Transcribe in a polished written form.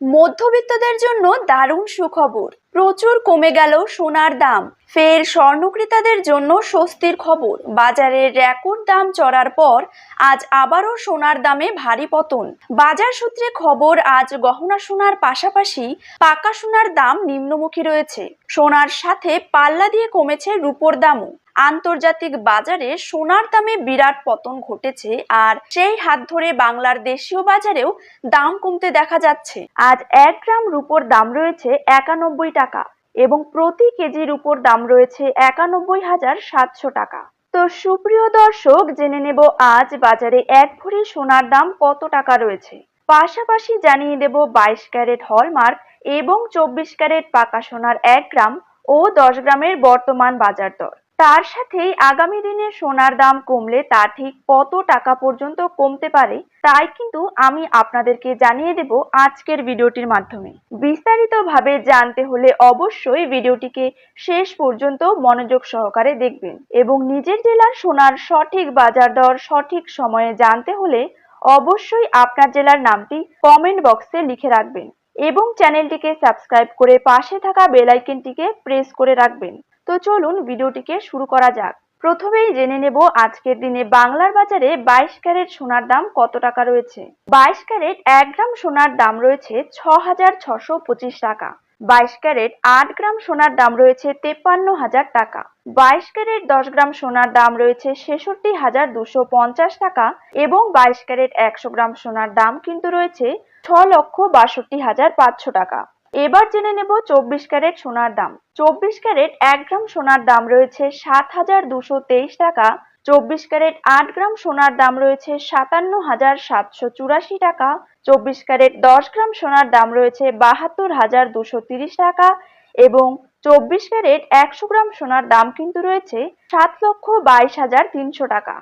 মধ্যবিত্তদের জন্য দারুণ সুখবর, প্রচুর কমে গেল সোনার দাম। ফের স্বর্ণক্রেতাদের জন্য স্বস্তির খবর, বাজারের রেকর্ড দাম চড়ার পর আজ আবারও সোনার দামে ভারী পতন। বাজার সূত্রে খবর, আজ গহনা সোনার পাশাপাশি পাকা সোনার দাম নিম্নমুখী রয়েছে। সোনার সাথে পাল্লা দিয়ে কমেছে রূপোর দামও। আন্তর্জাতিক বাজারে সোনার দামে বিরাট পতন ঘটেছে, আর সেই হাত ধরে বাংলার দেশীয় বাজারেও দাম কমতে দেখা যাচ্ছে। আজ 1 গ্রাম রূপোর দাম রয়েছে 91 টাকা এবং প্রতি কেজি রূপোর দাম রয়েছে 91,700 টাকা। তো সুপ্রিয় দর্শক, জেনে নেব আজ বাজারে 1 ভরি সোনার দাম কত টাকা রয়েছে। পাশাপাশি জানিয়ে দেব 22 ক্যারেট হলমার্ক এবং 24 ক্যারেট পাকা সোনার 1 গ্রাম ও 10 গ্রামের বর্তমান বাজার দর। তার সাথেই আগামী দিনে সোনার দাম কমলে তা ঠিক কত টাকা পর্যন্ত কমতে পারে তাই কিন্তু আমি আপনাদেরকে জানিয়ে দেব আজকের ভিডিওটির মাধ্যমে। বিস্তারিতভাবে জানতে হলে অবশ্যই ভিডিওটিকে শেষ পর্যন্ত মনোযোগ সহকারে দেখবেন এবং নিজের জেলার সোনার সঠিক বাজার দর সঠিক সময়ে জানতে হলে অবশ্যই আপনার জেলার নামটি কমেন্ট বক্সে লিখে রাখবেন এবং চ্যানেলটিকে সাবস্ক্রাইব করে পাশে থাকা বেল আইকনটিকে প্রেস করে রাখবেন। তো চলুন ভিডিওটিকে শুরু করা যাক। প্রথমেই জেনে নেব আজকের দিনে বাংলার বাজারে 22 ক্যারেট সোনার দাম কত টাকা রয়েছে। 22 ক্যারেট 1 গ্রাম সোনার দাম রয়েছে 6,625 টাকা। 22 ক্যারেট 8 গ্রাম সোনার দাম রয়েছে 53,000 টাকা। 22 ক্যারেট 10 গ্রাম সোনার দাম রয়েছে 66,250 টাকা এবং 22 ক্যারেট 100 গ্রাম সোনার দাম কিন্তু রয়েছে 6,62,500 টাকা। এবার জেনে নেব 24 ক্যারেট সোনার দাম। 24 ক্যারেট 1 গ্রাম সোনার দাম রয়েছে 7,223 টাকা। 24 ক্যারেট 8 গ্রাম সোনার দাম রয়েছে 57,784 টাকা। 24 ক্যারেট 10 গ্রাম সোনার দাম রয়েছে 72,230 টাকা এবং 24 ক্যারেট 100 গ্রাম সোনার দাম কিন্তু রয়েছে 7,22,300 টাকা।